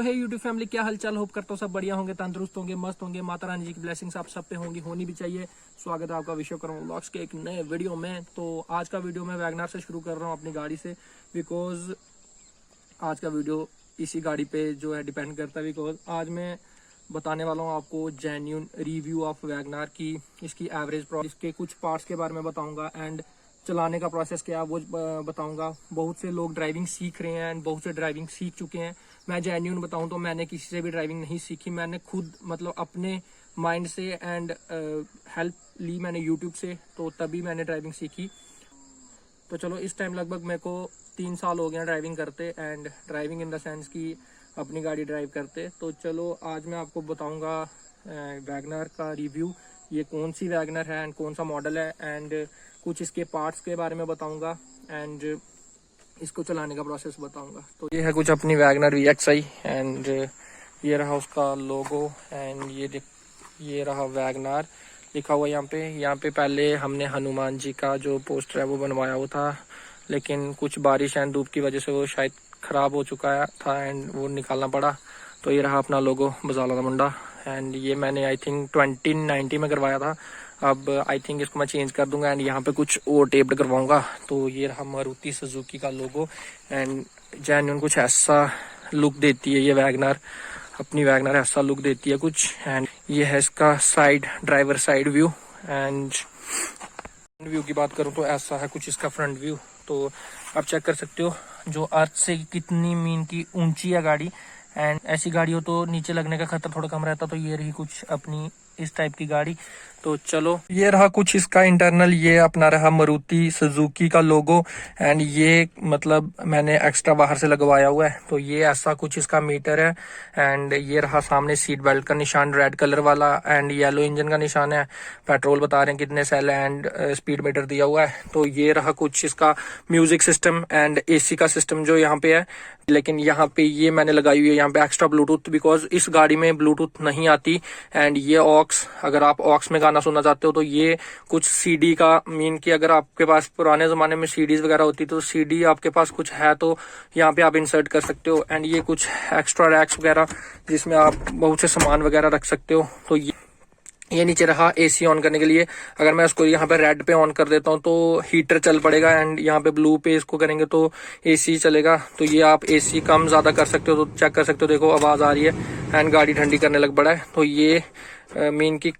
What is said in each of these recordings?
सो है YouTube family, क्या हालचाल। होप करता हूँ सब बढ़िया होंगे, तंदुरुस्त होंगे, मस्त होंगे। माता रानी जी की ब्लेसिंग्स आप सब पे होंगी, होनी भी चाहिए। स्वागत है आपका विश्वकर्मा व्लॉग्स के एक नए वीडियो में। तो आज का वीडियो मैं वैगनार से शुरू कर रहा हूँ, अपनी गाड़ी से, बिकॉज आज का वीडियो इसी गाड़ी पे जो है डिपेंड करता है। बिकॉज आज मैं बताने वाला हूँ आपको जेन्युइन रिव्यू ऑफ वैगनार की, इसकी एवरेज प्राइस, इसके कुछ पार्ट्स के बारे में बताऊंगा एंड चलाने का प्रोसेस क्या है वो बताऊंगा। बहुत से लोग ड्राइविंग सीख रहे हैं एंड बहुत से ड्राइविंग सीख चुके हैं। मैं जेन्युइन बताऊं तो मैंने किसी से भी ड्राइविंग नहीं सीखी, मैंने खुद मतलब अपने माइंड से एंड हेल्प ली मैंने यूट्यूब से, तो तभी मैंने ड्राइविंग सीखी। तो चलो, इस टाइम लगभग मेरे को 3 साल हो गए ड्राइविंग करते and driving in the sense की अपनी गाड़ी ड्राइव करते। तो चलो आज मैं आपको बताऊंगा वैगनार का रिव्यू, ये कौन सी वैगनर है एंड कौन सा मॉडल है, एंड कुछ इसके पार्ट्स के बारे में बताऊंगा एंड इसको चलाने का प्रोसेस बताऊंगा। तो ये है कुछ अपनी वैगनर VXI एंड ये रहा उसका लोगो एंड ये रहा वैगनार लिखा हुआ यहाँ पे पहले हमने हनुमान जी का जो पोस्टर है वो बनवाया हुआ था, लेकिन कुछ बारिश एंड धूप की वजह से वो शायद ख़राब हो चुका था एंड वो निकालना पड़ा। तो ये रहा अपना लोगो बजाला दा मुंडा एंड ये मैंने आई थिंक 2019 में करवाया था। अब आई थिंक इसको मैं चेंज कर दूंगा एंड यहाँ पे कुछ और टेप्ड करवाऊंगा। तो ये रहा मारुति सुजुकी का लोगो एंड जेन्युइन कुछ ऐसा लुक देती है ये वैगनार, अपनी वैगनार ऐसा लुक देती है कुछ। एंड ये है इसका side driver side view and view की बात करूँ तो ऐसा है कुछ इसका फ्रंट व्यू। तो आप चेक कर सकते हो जो अर्थ से कितनी मीन की ऊंची है गाड़ी, एंड ऐसी गाड़ी हो तो नीचे लगने का खतरा थोड़ा कम रहता। तो ये रही कुछ अपनी इस टाइप की गाड़ी। तो चलो, ये रहा कुछ इसका इंटरनल, ये अपना रहा मारुति सुजुकी का लोगो एंड ये मतलब मैंने एक्स्ट्रा बाहर से लगवाया हुआ है। तो ये ऐसा कुछ इसका मीटर है एंड ये रहा सामने सीट बेल्ट का निशान रेड कलर वाला एंड येलो इंजन का निशान है। पेट्रोल बता रहे हैं कितने सेल एंड स्पीड मीटर दिया हुआ है। तो ये रहा कुछ इसका म्यूजिक सिस्टम एंड AC का सिस्टम जो यहाँ पे है, लेकिन यहाँ पे ये मैंने लगाई हुई है यहाँ पे एक्स्ट्रा ब्लूटूथ, बिकॉज इस गाड़ी में ब्लूटूथ नहीं आती। एंड ये ऑक्स, अगर आप ऑक्स में गाना सुनना चाहते हो तो ये कुछ CD का मीन की, अगर आपके पास पुराने जमाने में CDs वगैरह होती तो CD आपके पास कुछ है तो यहाँ पे आप इंसर्ट कर सकते हो। एंड ये कुछ एक्स्ट्रा रैक्स वगैरह जिसमें आप बहुत से सामान वगैरह रख सकते हो। तो ये नीचे रहा AC ऑन करने के लिए। अगर मैं इसको यहाँ पे रेड पे ऑन कर देता हूँ तो हीटर चल पड़ेगा एंड यहाँ पे ब्लू पे इसको करेंगे तो AC चलेगा। तो ये आप AC कम ज्यादा कर सकते हो। तो चेक कर सकते हो, देखो आवाज आ रही है एंड गाड़ी ठंडी करने लग पड़ा है। तो ये मीन की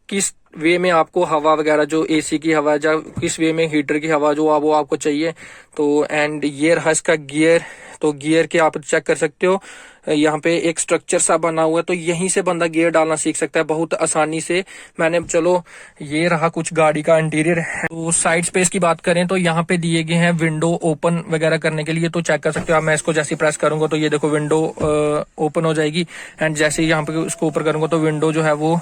किस वे में आपको हवा वगैरह जो AC की हवा या किस वे में हीटर की हवा जो वो आपको चाहिए। तो एंड ये रहा इसका गियर। तो गियर के आप चेक कर सकते हो, यहाँ पे एक स्ट्रक्चर सा बना हुआ है, तो यहीं से बंदा गियर डालना सीख सकता है बहुत आसानी से। मैंने चलो, ये रहा कुछ गाड़ी का इंटीरियर है। तो साइड स्पेस की बात करें तो यहाँ पे दिए गए हैं विंडो ओपन वगैरह करने के लिए। तो चेक कर सकते हो आप, मैं इसको जैसे प्रेस करूंगा तो ये देखो विंडो ओपन हो जाएगी एंड जैसे यहाँ पे इसको ऊपर करूंगा तो विंडो जो है वो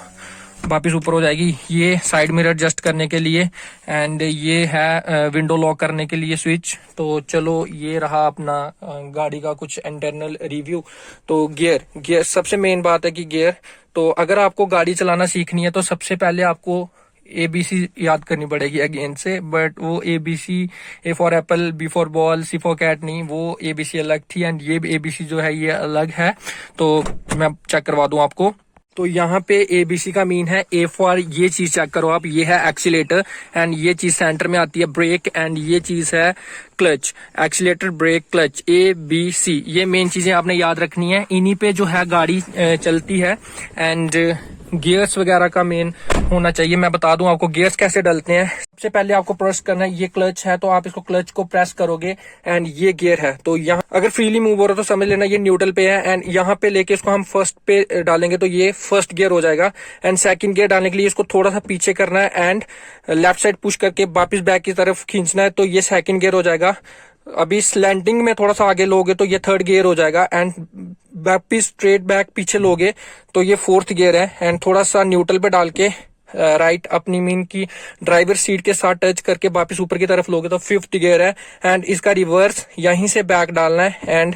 वापिस ऊपर हो जाएगी। ये साइड मिरर एडजस्ट करने के लिए एंड ये है विंडो लॉक करने के लिए स्विच। तो चलो, ये रहा अपना गाड़ी का कुछ इंटरनल रिव्यू। तो गियर सबसे मेन बात है कि गियर, तो अगर आपको गाड़ी चलाना सीखनी है तो सबसे पहले आपको ABC याद करनी पड़ेगी अगेन से, बट वो ABC, A for apple, B for ball, C for cat नहीं, वो ABC अलग थी एंड ये ABC जो है ये अलग है। तो मैं चेक करवा दूं आपको। तो यहाँ पे ABC का मीन है A फॉर, ये चीज चेक करो आप, ये है एक्सीलेटर एंड ये चीज सेंटर में आती है ब्रेक एंड ये चीज है clutch. Accelerator, brake, clutch, ABC, ये मेन चीजें आपने याद रखनी है। इन्हीं पे जो है गाड़ी चलती है एंड गियर्स वगैरह का मेन होना चाहिए। मैं बता दूं आपको गियर्स कैसे डलते हैं। सबसे पहले आपको प्रेस करना है, ये क्लच है तो आप इसको क्लच को प्रेस करोगे एंड ये गियर है। तो यहाँ अगर फ्रीली मूव हो रहा है तो समझ लेना ये न्यूट्रल पे है एंड यहाँ पे लेके इसको हम फर्स्ट पे डालेंगे तो ये फर्स्ट गियर हो जाएगा। एंड सेकंड गियर डालने के लिए इसको थोड़ा सा पीछे करना है एंड लेफ्ट साइड पुश करके वापस बैक की तरफ खींचना है तो ये सेकंड गियर हो जाएगा। अभी स्लैंटिंग में थोड़ा सा आगे लोगे तो ये थर्ड गियर हो जाएगा एंड वापिस स्ट्रेट बैक पीछे लोगे तो ये फोर्थ गियर है। एंड थोड़ा सा न्यूट्रल पे डाल के राइट अपनी मीन की ड्राइवर सीट के साथ टच करके वापस ऊपर की तरफ लोगे तो फिफ्थ गियर है। एंड इसका रिवर्स यहीं से बैक डालना है एंड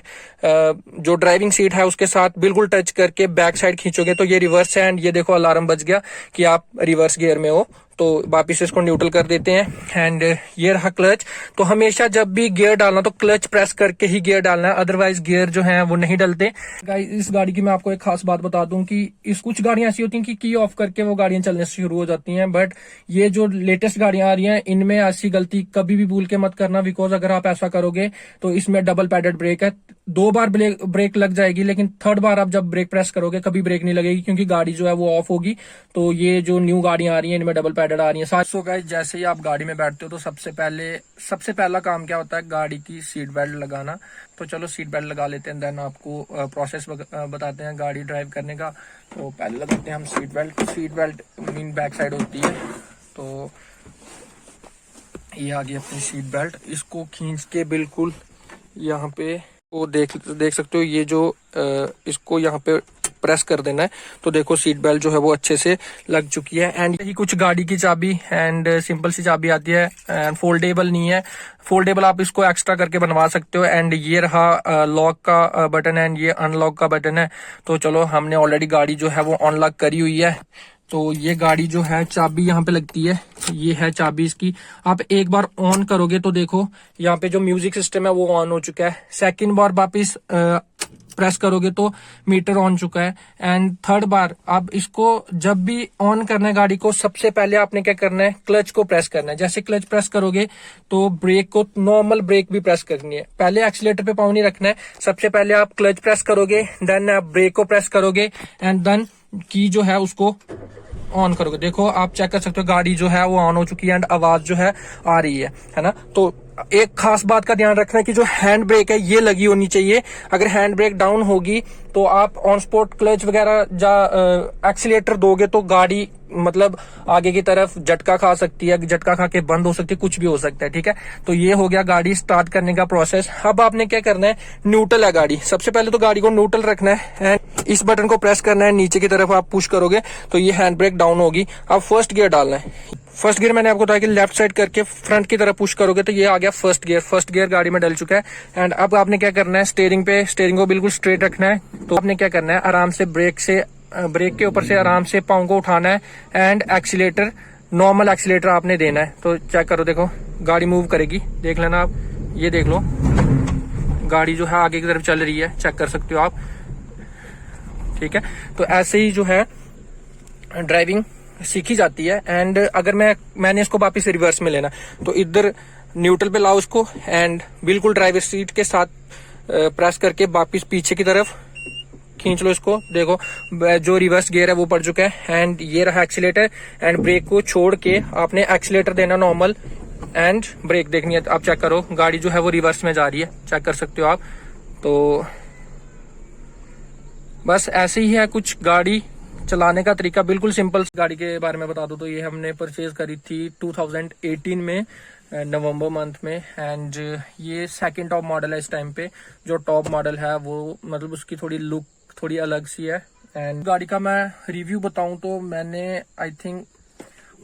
जो ड्राइविंग सीट है उसके साथ बिल्कुल टच करके बैक साइड खींचोगे तो ये रिवर्स है एंड ये देखो अलार्म बज गया कि आप रिवर्स गियर में हो। तो तो वापिस इसको न्यूट्रल कर देते हैं। एंड ये रहा क्लच। तो हमेशा जब भी गियर डालना तो क्लच प्रेस करके ही गियर डालना है, अदरवाइज गियर जो है वो नहीं डलते। गाइस इस गाड़ी की मैं आपको एक खास बात बता दूं कि इस कुछ गाड़ियां ऐसी होती हैं कि की ऑफ करके वो गाड़ियां चलने से शुरू हो जाती हैं, बट ये जो लेटेस्ट गाड़ियां आ रही हैं इनमें ऐसी गलती कभी भी भूल के मत करना, बिकॉज अगर आप ऐसा करोगे तो इसमें डबल पैडेड ब्रेक है। 2 बार ब्रेक लग जाएगी, लेकिन थर्ड बार आप जब ब्रेक प्रेस करोगे कभी ब्रेक नहीं लगेगी, क्योंकि गाड़ी जो है वो ऑफ होगी। तो ये जो न्यू गाड़ियां आ रही हैं इनमें डबल पैडेड आ रही हैं। सो गाइस जैसे ही आप गाड़ी में बैठते हो तो सबसे पहला काम क्या होता है, गाड़ी की सीट बेल्ट लगाना। तो चलो सीट बेल्ट लगा लेते हैं, देन आपको प्रोसेस बताते हैं गाड़ी ड्राइव करने का। तो पहले लगाते हैं हम seat belt. Seat belt mean back side होती है। तो ये आ गई अपनी सीट बेल्ट। इसको खींच के बिल्कुल यहाँ पे वो देख सकते हो, ये जो इसको यहाँ पे प्रेस कर देना है। तो देखो सीट बेल्ट जो है वो अच्छे से लग चुकी है। एंड यही कुछ गाड़ी की चाबी, एंड सिंपल सी चाबी आती है, एंड फोल्डेबल नहीं है। फोल्डेबल आप इसको एक्स्ट्रा करके बनवा सकते हो। एंड ये रहा लॉक का बटन है, एंड ये अनलॉक का बटन है। तो चलो हमने ऑलरेडी गाड़ी जो है वो अनलॉक करी हुई है। तो ये गाड़ी जो है चाबी यहाँ पे लगती है, ये है चाबी इसकी। आप एक बार ऑन करोगे तो देखो यहाँ पे जो म्यूजिक सिस्टम है वो ऑन हो चुका है। सेकंड बार वापिस प्रेस करोगे तो मीटर ऑन चुका है। एंड थर्ड बार आप इसको जब भी ऑन करना है गाड़ी को, सबसे पहले आपने क्या करना है, क्लच को प्रेस करना है। जैसे क्लच प्रेस करोगे तो ब्रेक को, नॉर्मल ब्रेक भी प्रेस करनी है। पहले एक्सीलेटर पे पाँव नहीं रखना है, सबसे पहले आप क्लच प्रेस करोगे, देन आप ब्रेक को प्रेस करोगे, एंड देन की जो है उसको ऑन करोगे। देखो आप चेक कर सकते हो गाड़ी जो है वो ऑन हो चुकी है, एंड आवाज जो है आ रही है ना। तो एक खास बात का ध्यान रखना है कि जो हैंड ब्रेक है ये लगी होनी चाहिए। अगर हैंड ब्रेक डाउन होगी तो आप ऑन स्पॉट क्लच वगैरह जा एक्सीलेटर दोगे तो गाड़ी मतलब आगे की तरफ झटका खा सकती है, झटका खा के बंद हो सकती है, कुछ भी हो सकता है। ठीक है, तो ये हो गया गाड़ी स्टार्ट करने का प्रोसेस। अब आपने क्या करना है, न्यूट्रल है गाड़ी, सबसे पहले तो गाड़ी को न्यूट्रल रखना है एंड इस बटन को प्रेस करना है। नीचे की तरफ आप पुश करोगे तो ये हैंड ब्रेक डाउन होगी। अब फर्स्ट गियर डालना है। फर्स्ट गियर मैंने आपको बताया कि लेफ्ट साइड करके फ्रंट की तरफ पुश करोगे तो ये आ गया फर्स्ट गियर। फर्स्ट गियर गाड़ी में डल चुका है। एंड अब आपने क्या करना है, स्टेयरिंग को बिल्कुल स्ट्रेट रखना है। तो आपने क्या करना है, आराम से ब्रेक के ऊपर से आराम से पाँव को उठाना है, एंड एक्सीलेटर, नॉर्मल एक्सीलेटर आपने देना है। तो चेक करो, देखो गाड़ी मूव करेगी, देख लेना आप, ये देख लो गाड़ी जो है आगे की तरफ चल रही है, चेक कर सकते हो आप। ठीक है, तो ऐसे ही जो है ड्राइविंग सीखी जाती है। एंड अगर मैंने इसको वापिस रिवर्स में लेना, तो इधर न्यूट्रल पे लाओ इसको, एंड बिल्कुल ड्राइवर सीट के साथ प्रेस करके वापिस पीछे की तरफ खींच लो इसको। देखो जो रिवर्स गियर है वो पड़ चुका है। एंड ये रहा एक्सीलेटर, एंड ब्रेक को छोड़ के आपने एक्सीलेटर देना नॉर्मल, एंड ब्रेक देखनी है। आप चेक करो गाड़ी जो है वो रिवर्स में जा रही है, चेक कर सकते हो आप। तो बस ऐसे ही है कुछ गाड़ी चलाने का तरीका, बिल्कुल सिंपल। गाड़ी के बारे में बता दो तो ये हमने परचेज करी थी 2018 में नवंबर मंथ में। एंड ये सेकंड टॉप मॉडल है इस टाइम पे। जो टॉप मॉडल है वो मतलब उसकी थोड़ी लुक थोड़ी अलग सी है। एंड गाड़ी का मैं रिव्यू बताऊं तो मैंने आई थिंक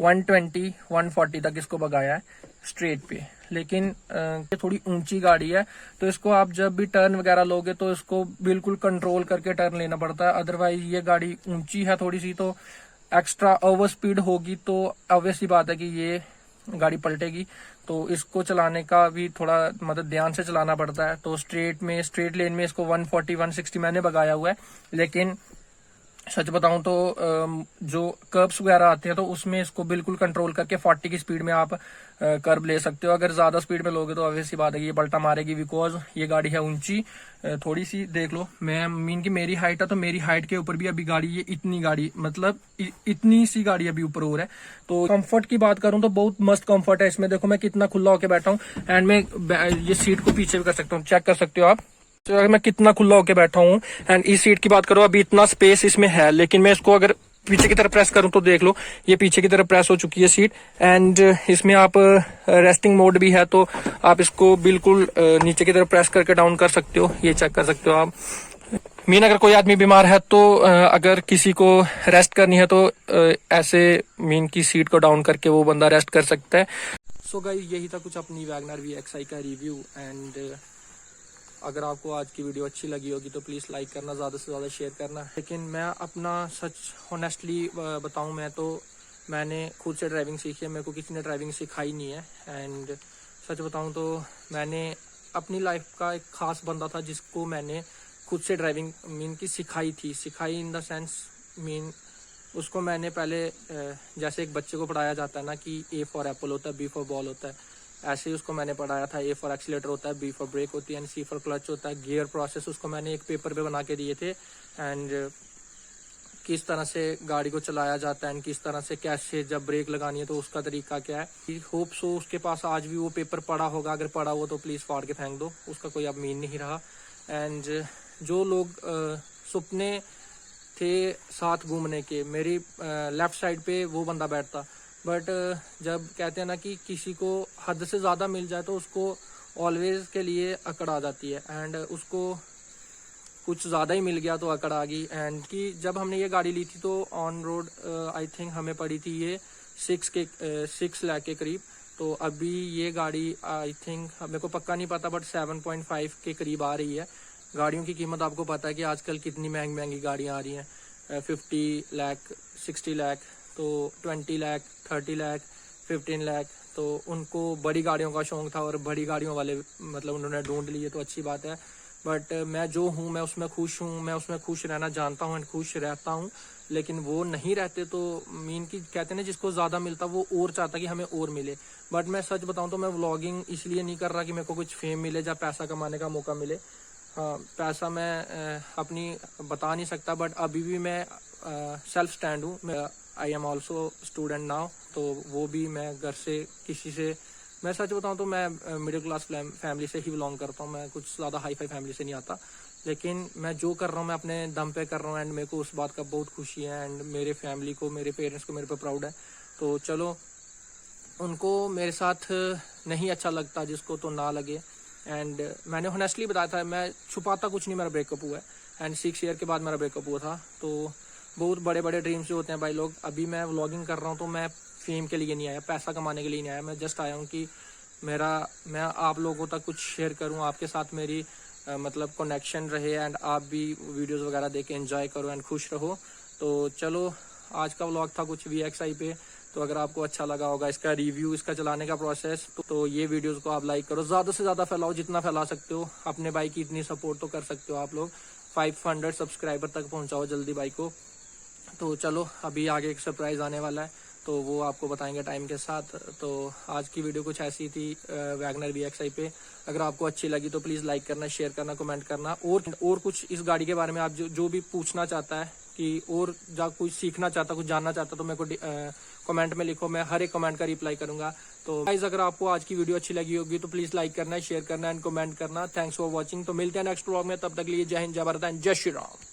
120-140 तक इसको भगाया है स्ट्रेट पे। लेकिन ये थोड़ी ऊंची गाड़ी है, तो इसको आप जब भी टर्न वगैरह लोगे तो इसको बिल्कुल कंट्रोल करके टर्न लेना पड़ता है। अदरवाइज ये गाड़ी ऊंची है थोड़ी सी, तो एक्स्ट्रा ओवर स्पीड होगी तो ऑब्वियस सी बात है कि ये गाड़ी पलटेगी। तो इसको चलाने का भी थोड़ा मतलब ध्यान से चलाना पड़ता है। तो स्ट्रेट लेन में इसको 140-160 मैंने भगाया हुआ है। लेकिन सच बताऊं तो जो कर्ब्स वगैरह आते हैं तो उसमें इसको बिल्कुल कंट्रोल करके 40 की स्पीड में आप कर्ब ले सकते हो। अगर ज्यादा स्पीड में लोगे तो ऑब्वियसली बात है ये पलटा मारेगी, बिकॉज ये गाड़ी है ऊंची थोड़ी सी। देख लो मैं मीन की मेरी हाइट है, तो मेरी हाइट के ऊपर भी अभी गाड़ी ये इतनी सी गाड़ी अभी ऊपर और है। तो कंफर्ट की बात करूं तो बहुत मस्त कंफर्ट है इसमें। देखो मैं कितना खुला होकर बैठा हूँ, एंड मैं ये सीट को पीछे भी कर सकता हूँ, चेक कर सकते हो आप। तो अगर मैं कितना खुला होके बैठा हूँ। एंड इस सीट की बात करो, अभी इतना स्पेस इसमें है, लेकिन मैं इसको अगर पीछे की तरफ प्रेस करूं तो देख लो ये पीछे की तरफ प्रेस हो चुकी है सीट। एंड इसमें आप रेस्टिंग मोड भी है, तो आप इसको बिल्कुल नीचे की तरफ प्रेस करके डाउन कर सकते हो, ये चेक कर सकते हो आप। मीन अगर कोई आदमी बीमार है तो अगर किसी को रेस्ट करनी है तो ऐसे मीन की सीट को डाउन करके वो बंदा रेस्ट कर सकता है। सो गाइस यही था कुछ अपनी वैगनर VXI का रिव्यू। एंड अगर आपको आज की वीडियो अच्छी लगी होगी तो प्लीज़ लाइक करना, ज़्यादा से ज़्यादा शेयर करना। लेकिन मैं अपना सच ऑनेस्टली बताऊं, मैं तो मैंने खुद से ड्राइविंग सीखी है, मेरे को किसी ने ड्राइविंग सिखाई नहीं है। एंड सच बताऊं तो मैंने अपनी लाइफ का एक ख़ास बंदा था जिसको मैंने खुद से ड्राइविंग की सिखाई इन द सेंस उसको मैंने पहले जैसे एक बच्चे को पढ़ाया जाता है ना कि A फॉर एप्पल होता है, B फॉर बॉल होता है, ऐसे ही उसको मैंने पढ़ाया था। A फॉर एक्सीलेटर होता है, B फॉर ब्रेक होती है, एंड C फॉर क्लच होता है। गियर प्रोसेस उसको मैंने एक पेपर पे बना के दिए थे, एंड किस तरह से गाड़ी को चलाया जाता है एंड किस तरह से कैसे जब ब्रेक लगानी है तो उसका तरीका क्या है। होप सो उसके पास आज भी वो पेपर पड़ा होगा, अगर पड़ा हो तो प्लीज़ फाड़ के फेंक दो, उसका कोई अब मीन नहीं रहा। एंड जो लोग सपने थे साथ घूमने के, मेरी लेफ्ट साइड पे वो बंदा बैठता, बट जब कहते हैं ना कि किसी को हद से ज़्यादा मिल जाए तो उसको ऑलवेज के लिए अकड़ आ जाती है, एंड उसको कुछ ज़्यादा ही मिल गया तो अकड़ आ गई। एंड कि जब हमने ये गाड़ी ली थी तो ऑन रोड आई थिंक हमें पड़ी थी ये 6 लाख के करीब। तो अभी ये गाड़ी आई थिंक मेरे को पक्का नहीं पता बट 7.5 के करीब आ रही है। गाड़ियों की कीमत आपको पता है कि आजकल कितनी महंगी महंगी गाड़ियाँ आ रही हैं, 50 लाख, 60 लाख, तो 20 लाख, 30 लाख, 15 लाख। तो उनको बड़ी गाड़ियों का शौक था और बड़ी गाड़ियों वाले मतलब उन्होंने ढूंढ लिए, तो अच्छी बात है। बट मैं जो हूँ मैं उसमें खुश हूँ, मैं उसमें खुश रहना जानता हूँ एंड खुश रहता हूँ। लेकिन वो नहीं रहते तो की कहते हैं ना जिसको ज़्यादा मिलता वो और चाहता कि हमें और मिले। बट मैं सच बताऊँ तो मैं व्लॉगिंग इसलिए नहीं कर रहा कि मेरे को कुछ फेम मिले या पैसा कमाने का मौका मिले। हाँ, पैसा मैं अपनी बता नहीं सकता, बट अभी भी मैं सेल्फ स्टैंड हूँ। I am also student now, तो वो भी मैं घर से किसी से, मैं सच बताऊँ तो मैं मिडिल क्लास फैमिली से ही बिलोंग करता हूँ। मैं कुछ ज़्यादा हाई फाई फैमिली से नहीं आता, लेकिन मैं जो कर रहा हूँ मैं अपने दम पे कर रहा हूँ एंड मेरे को उस बात का बहुत खुशी है। एंड मेरे फैमिली को, मेरे पेरेंट्स को मेरे पे प्राउड है। तो चलो, उनको मेरे साथ नहीं अच्छा लगता जिसको तो ना लगे। एंड मैंने ऑनेस्टली बताया था, मैं छुपाता कुछ नहीं, मेरा ब्रेकअप हुआ है एंड 6 ईयर के बाद मेरा ब्रेकअप हुआ था। तो बहुत बड़े बड़े ड्रीम्स जो होते हैं भाई लोग, अभी मैं व्लॉगिंग कर रहा हूँ तो मैं फेम के लिए नहीं आया, पैसा कमाने के लिए नहीं आया। मैं जस्ट आया हूँ कि मैं आप लोगों तक कुछ शेयर करूँ, आपके साथ मेरी मतलब कनेक्शन रहे एंड आप भी वीडियोज़ वगैरह देख के एंजॉय करो एंड खुश रहो। तो चलो, आज का व्लॉग था कुछ VXI पे। तो अगर आपको अच्छा लगा होगा इसका रिव्यू, इसका चलाने का प्रोसेस, तो ये वीडियोस को आप लाइक करो, ज़्यादा से ज़्यादा फैलाओ, जितना फैला सकते हो। अपने भाई की इतनी सपोर्ट तो कर सकते हो आप लोग, 500 सब्सक्राइबर तक पहुंचाओ जल्दी भाई को। तो चलो, अभी आगे एक सरप्राइज़ आने वाला है, तो वो आपको बताएंगे टाइम के साथ। तो आज की वीडियो कुछ ऐसी थी वैगनर VXI पे। अगर आपको अच्छी लगी तो प्लीज़ लाइक करना, शेयर करना, कमेंट करना। और कुछ इस गाड़ी के बारे में आप जो भी पूछना चाहता है कि और जब कुछ सीखना चाहता, कुछ जानना चाहता, तो मेरे को कमेंट में लिखो, मैं हर एक कमेंट का रिप्लाई करूंगा। तो गाइस, अगर आपको आज की वीडियो अच्छी लगी होगी तो प्लीज़ लाइक करना, शेयर करना एंड कमेंट करना। Thanks for watching. तो मिलते हैं नेक्स्ट व्लॉग में, तब तक लिए जय हिंद, जय भारत एंड जय श्री राम।